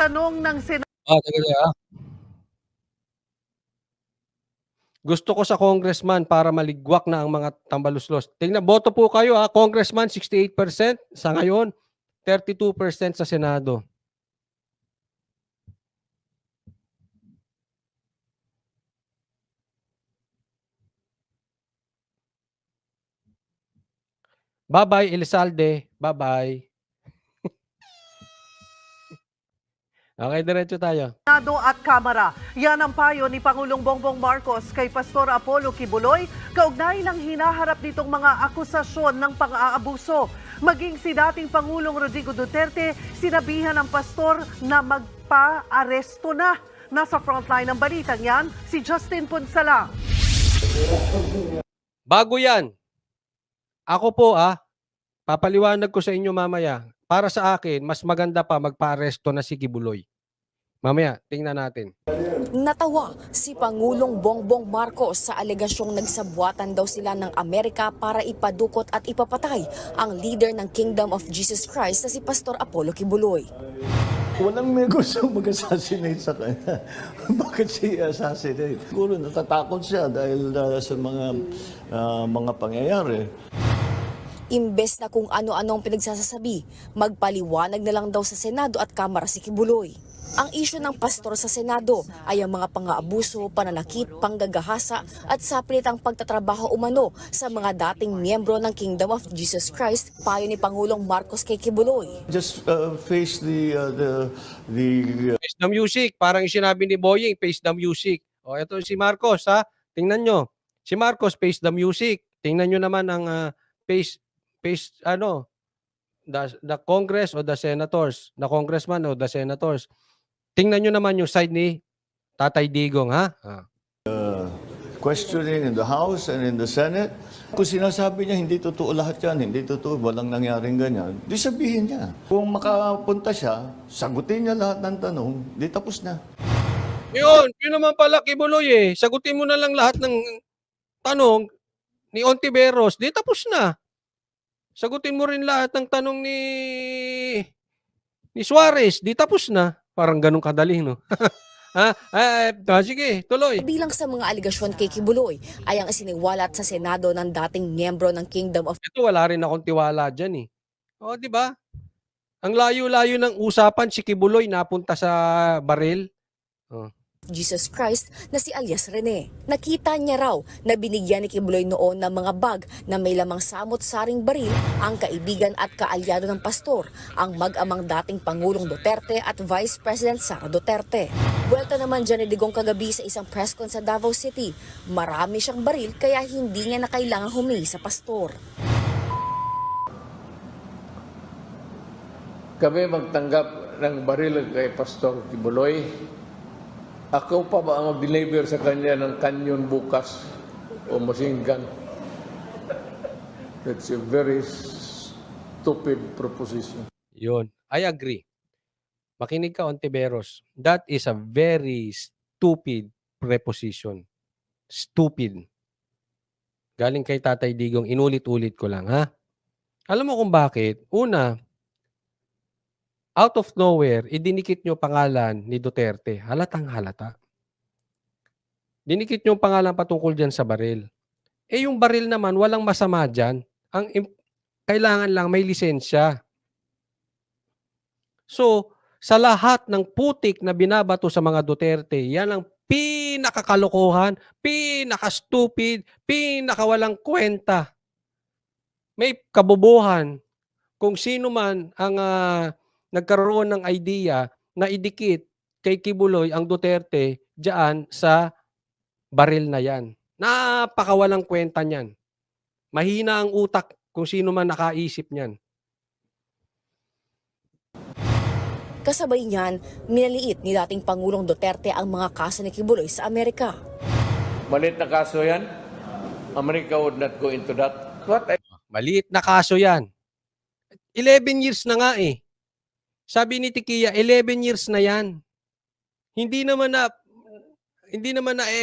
Tanong ng Teka. Gusto ko sa congressman para maligwak na ang mga tambaluslos. Tingnan, boto po kayo ha. Congressman, 68% sa ngayon, 32% sa Senado. Bye-bye, Elizalde. Bye-bye. Okay, diretso tayo. Senado at Kamara. Yan ang payo ni Pangulong Bongbong Marcos kay Pastor Apollo Kibuloy kaugnay ng hinaharap nitong mga akusasyon ng pang-aabuso. Maging si dating Pangulong Rodrigo Duterte, sinabihan ng pastor na magpa-aresto na. Nasa frontline ng balitang yan, si Justin Punsala. Bago yan, ako po papaliwanag ko sa inyo mamaya. Para sa akin, mas maganda pa magpa-aresto na si Kibuloy. Mamaya, tingnan natin. Natawa si Pangulong Bongbong Marcos sa alegasyong nagsabwatan daw sila ng Amerika para ipadukot at ipapatay ang leader ng Kingdom of Jesus Christ na si Pastor Apollo Kibuloy. Walang may gusto mag-assassinate sa kanya. Bakit siya assassinate? Siguro natatakot siya dahil sa mga pangyayari. Imbes na kung ano-anong pinagsasasabi, magpaliwanag na lang daw sa Senado at Kamara si Kibuloy. Ang isyu ng pastor sa Senado ay ang mga pang-aabuso, pananakit, panggagahasa at sapilitang pagtatrabaho umano sa mga dating miyembro ng Kingdom of Jesus Christ, payo ni Pangulong Marcos kay Kibuloy. Just face Face the music. Parang yung sinabi ni Boying, face the music. O, ito si Marcos Tingnan nyo. Si Marcos, face the music. Tingnan nyo naman ang the Congress o the Senators. The Congressman o the Senators. Tingnan nyo naman yung side ni Tatay Digong, questioning in the House and in the Senate. Kung sinasabi niya hindi totoo lahat yan, hindi totoo, walang nangyaring ganyan, di sabihin niya. Kung makapunta siya, sagutin niya lahat ng tanong, di tapos na. Yun naman pala, Kibuloy Sagutin mo na lang lahat ng tanong ni Ontiveros, di tapos na. Sagutin mo rin lahat ng tanong ni Suarez, di tapos na. Parang ganun kadali, no? Sige, tuloy. Bilang sa mga aligasyon kay Kibuloy ay ang isiniwalat sa Senado ng dating miyembro ng Kingdom of Ito, wala rin akong tiwala dyan O, di ba? Ang layo-layo ng usapan, si Kibuloy napunta sa baril. Jesus Christ na si alias Rene. Nakita niya raw na binigyan ni Kibuloy noon ng mga bag na may lamang samot-saring baril ang kaibigan at kaalyado ng pastor, ang mag-amang dating Pangulong Duterte at Vice President Sara Duterte. Buwelta naman dyan ni Digong kagabi sa isang press con sa Davao City. Marami siyang baril kaya hindi niya na kailangang humingi sa pastor. Kami magtanggap ng baril kay Pastor Kibuloy. Ako pa ba ang mag-deliver sa kanya ng kanyon bukas o machine gun? That's a very stupid proposition. Yun. I agree. Makinig ka, Ontiveros. That is a very stupid preposition. Stupid. Galing kay Tatay Digong, inulit-ulit ko lang, Alam mo kung bakit? Una, out of nowhere, idinikit nyo pangalan ni Duterte. Halatang halata. Dinikit nyo pangalan patungkol dyan sa baril. Yung baril naman, walang masama dyan. Kailangan lang may lisensya. So, sa lahat ng putik na binabato sa mga Duterte, yan ang pinakakalokohan, pinaka-stupid, pinakawalang kwenta. May kabobohan kung sino man ang nagkaroon ng idea na idikit kay Kibuloy ang Duterte diyan sa baril na yan. Napakawalang kwenta niyan. Mahina ang utak kung sino man nakaisip niyan. Kasabay niyan, minaliit ni dating Pangulong Duterte ang mga kaso ni Kibuloy sa Amerika. Malit na kaso yan. America would not go into that. Maliit na kaso yan. 11 years na nga Sabi ni Tikia, 11 years na yan. Hindi naman na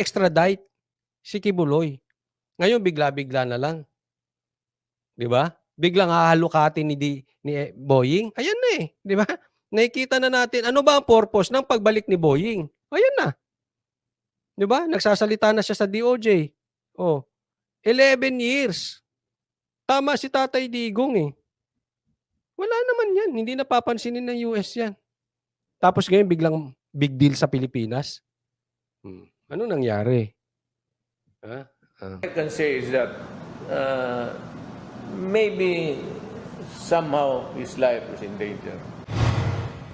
extradite si Kibuloy. Ngayon bigla-bigla na lang. 'Di ba? Biglang hahalukatin ni Boying. Ayan na 'di ba? Nakikita na natin ano ba ang purpose ng pagbalik ni Boying. Ayan na. 'Di ba? Nagsasalita na siya sa DOJ. Oh, 11 years. Tama si Tatay Digong eh. Wala naman 'yan, hindi napapansinin ng US 'yan. Tapos ngayon biglang big deal sa Pilipinas. Ano nangyari? Ha? I can say is that maybe somehow his life is in danger.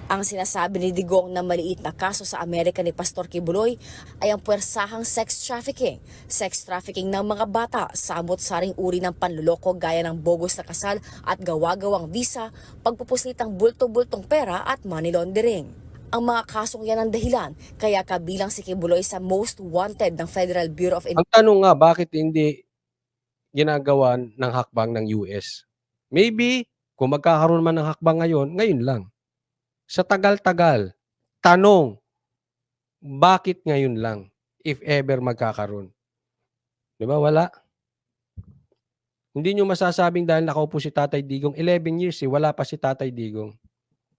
Ang sinasabi ni Digong na maliit na kaso sa Amerika ni Pastor Kibuloy ay ang puwersahang sex trafficking ng mga bata, samot-saring uri ng panluloko gaya ng bogus na kasal at gawa-gawang visa, pagpupuslitang bulto-bultong pera at money laundering. Ang mga kasong yan ang dahilan kaya kabilang si Kibuloy sa most wanted ng Federal Bureau of Ang tanong nga, bakit hindi ginagawa ng hakbang ng US? Maybe, kung magkakaroon man ng hakbang ngayon lang. Sa tagal-tagal, tanong, bakit ngayon lang? If ever magkakaroon. Di ba? Wala. Hindi nyo masasabing dahil nakaupo si Tatay Digong, 11 years wala pa si Tatay Digong.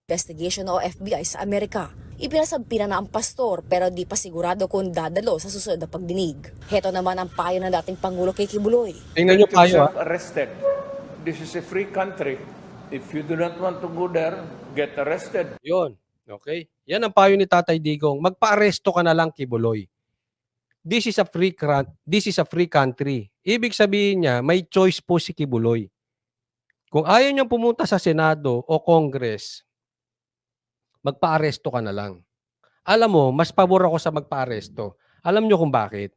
Investigation o FBI sa Amerika. Ipinasampina na ang pastor pero di pa sigurado kung dadalo sa susunod na pagdinig. Heto naman ang payo ng dating Pangulo kay Kibuloy. Tingnan nyo Get kayo yourself arrested. This is a free country. If you do not want to go there, get arrested. Yun. Okay? Yan ang payo ni Tatay Digong. Magpa-aresto ka na lang, Kibuloy. This is a free country. Ibig sabihin niya, may choice po si Kibuloy. Kung ayaw niyang pumunta sa Senado o Congress, magpa-aresto ka na lang. Alam mo, mas pabor ako sa magpa-aresto. Alam niyo kung bakit?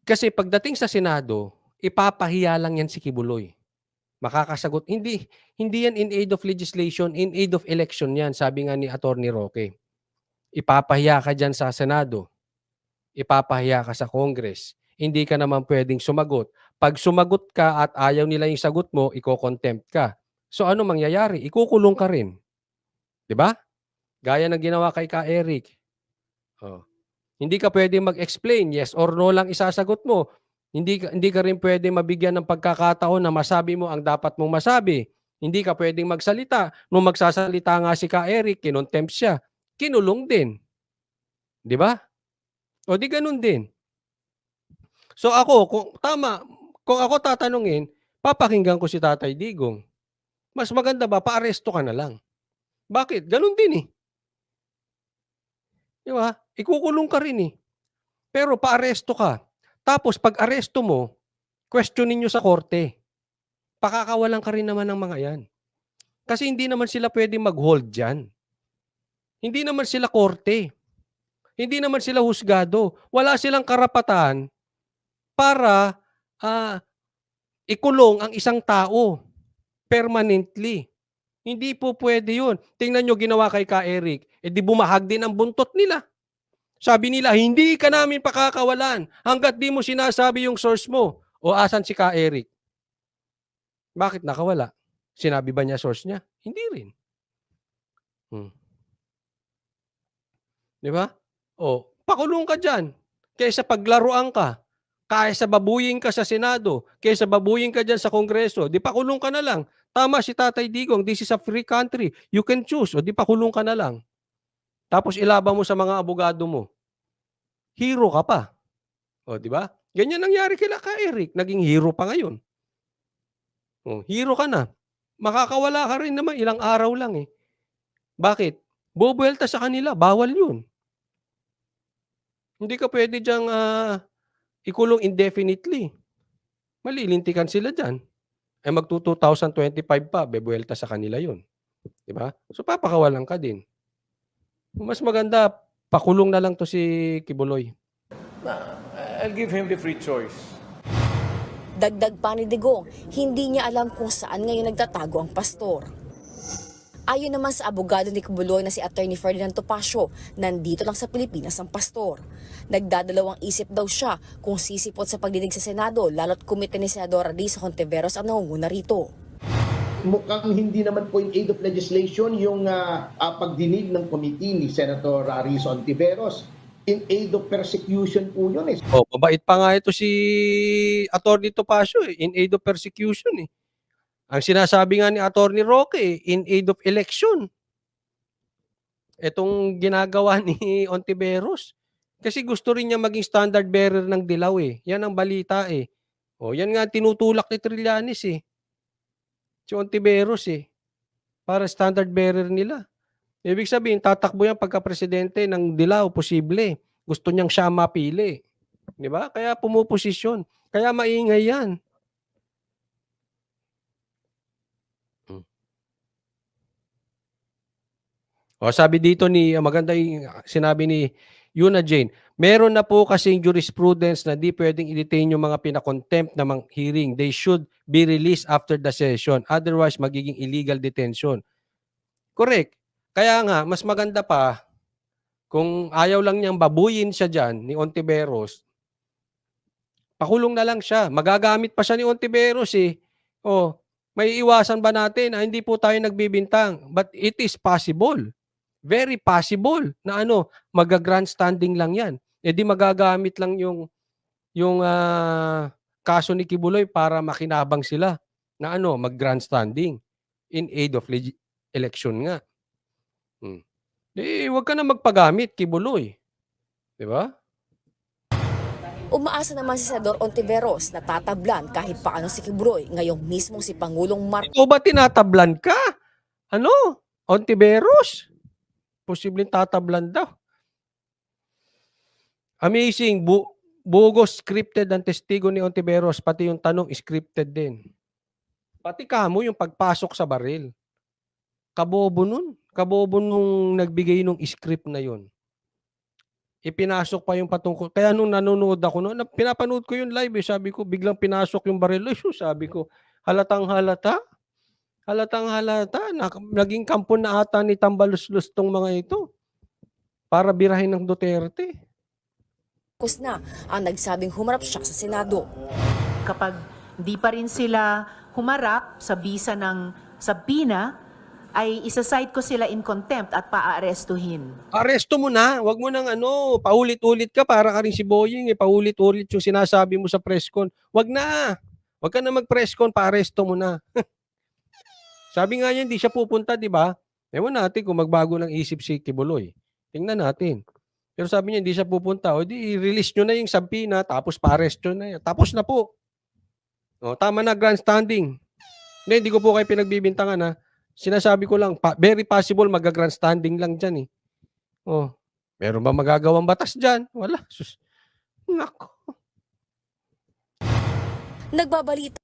Kasi pagdating sa Senado, ipapahiya lang yan si Kibuloy. Makakasagot. Hindi yan in aid of legislation, in aid of election yan, sabi nga ni Attorney Roque. Ipapahiya ka dyan sa Senado. Ipapahiya ka sa Congress. Hindi ka naman pwedeng sumagot. Pag sumagot ka at ayaw nila yung sagot mo, iko-contempt ka. So ano mangyayari? Ikukulong ka rin. 'Di ba? Gaya ng ginawa kay Ka Eric. Oh. Hindi ka pwedeng mag-explain, yes or no lang isasagot mo. Hindi ka rin pwedeng mabigyan ng pagkakataon na masabi mo ang dapat mong masabi. Hindi ka pwedeng magsalita. Nung magsasalita nga si Ka Eric, kinontempt siya. Kinulong din. 'Di ba? O di ganun din. So ako, kung ako tatanungin, papakinggan ko si Tatay Digong. Mas maganda ba, pa-aresto ka na lang? Bakit? Ganun din eh. Di ba? Ikukulong ka rin eh. Pero pa-aresto ka. Tapos pag aresto mo, questionin nyo sa korte. Pakakawalan ka rin naman ng mga yan. Kasi hindi naman sila pwedeng mag-hold dyan. Hindi naman sila korte. Hindi naman sila husgado. Wala silang karapatan para ikulong ang isang tao permanently. Hindi po pwede yun. Tingnan nyo ginawa kay Ka Eric. E di bumahag din ang buntot nila. Sabi nila, hindi ka namin pakakawalan hanggat di mo sinasabi yung source mo. O asan si Ka Eric? Bakit nakawala? Sinabi ba niya source niya? Hindi rin. Di ba? O, pakulong ka dyan. Kaysa paglaruan ka. Kaysa babuyin ka sa Senado. Kaysa babuyin ka dyan sa Kongreso. Di pakulong ka na lang. Tama si Tatay Digong, this is a free country. You can choose. O di pakulong ka na lang. Tapos ilaban mo sa mga abogado mo. Hero ka pa. O di ba? Ganyan nangyari kay Ka Eric. Naging hero pa ngayon. O, hero ka na. Makakawala ka rin naman. Ilang araw lang eh. Bakit? Bubuelta sa kanila. Bawal yun. Hindi ka pwede dyang ikulong indefinitely. Malilintikan sila dyan. Eh magto 2025 pa, bebuelta sa kanila yun. Diba? So papakawalan ka din. Mas maganda, pakulong na lang to si Kibuloy. I'll give him the free choice. Dagdag pa ni Digong, hindi niya alam kung saan ngayon nagtatago ang pastor. Ayon naman sa abogado ni Kibuloy na si Attorney Ferdinand Topacio, nandito lang sa Pilipinas ang pastor. Nagdadalawang isip daw siya kung sisipot sa pagdinig sa Senado, lalo't komite ni Senadora Risa Hontiveros ang nangunguna rito. Mukhang hindi naman po in aid of legislation yung pagdinig ng committee ni Senator Risa Hontiveros. In aid of persecution po yun eh. Oh, mabait pa nga ito si Attorney Topacio eh. In aid of persecution eh. Ang sinasabi nga ni Attorney Roque, in aid of election. Itong ginagawa ni Ontiveros. Kasi gusto rin niya maging standard bearer ng Dilaw eh. Yan ang balita eh. O, yan nga tinutulak ni Trillanes eh. Si Ontiveros eh. Para standard bearer nila. Ibig sabihin, tatakbo yan pagka-presidente ng Dilaw, posible. Gusto niyang siya mapili. Di ba? Kaya pumuposisyon. Kaya maingay yan. O sabi dito ni maganda yung sinabi ni Yuna Jane, meron na po kasing jurisprudence na di pwedeng i-detain yung mga pinakontempt na mga hearing. They should be released after the session. Otherwise, magiging illegal detention. Correct. Kaya nga, mas maganda pa kung ayaw lang niyang babuyin siya dyan ni Ontiveros, pakulong na lang siya. Magagamit pa siya ni Ontiveros eh. O, may iwasan ba natin? Hindi po tayo nagbibintang. But it is possible. Very possible na maga-grandstanding lang yan. E di magagamit lang yung kaso ni Kibuloy para makinabang sila na mag-grandstanding in aid of election nga. Wag ka na magpagamit, Kibuloy. Di ba? Umaasa naman si Senador Ontiveros na tatablan kahit paano si Kibuloy ngayong mismo si Pangulong Marcos. Ikaw ba tinatablan ka? Ontiveros? Posibleng tatablan daw. Amazing. Bugos scripted ang testigo ni Ontiveros. Pati yung tanong scripted din. Pati kamo yung pagpasok sa baril. Kabobo nun. Kabobo nung nagbigay nung script na yun. Ipinasok pa yung patungkol. Kaya nung nanonood ako noon, pinapanood ko yung live sabi ko, biglang pinasok yung baril. Sabi ko, halatang halata. Halatang halata. Naging kampon na ata ni Tambalus-Lus tong mga ito. Para birahin ng Duterte. Na ang nagsabing humarap siya sa Senado. Kapag di pa rin sila humarap sa bisa ng sabina, ay isa-cite ko sila in contempt at paaarestuhin. Aresto mo na. Wag mo nang paulit-ulit ka para ka rin si Boying. Paulit-ulit yung sinasabi mo sa presscon. Wag na. Wag ka na mag-presscon, paaresto mo na. Sabi nga niya, hindi siya pupunta, di ba? Ewan natin kung magbago ng isip si Kibuloy. Tingnan natin. Pero sabi niya, hindi siya pupunta. O di, i-release nyo na yung sabina, tapos pa-arrest nyo na yan. Tapos na po. O, tama na, grandstanding. Hindi ko po kayo pinagbibintangan, ha. Sinasabi ko lang, very possible mag-grandstanding lang dyan, eh. O, meron ba magagawang batas dyan? Wala. Sus. Nako. Nagbabalita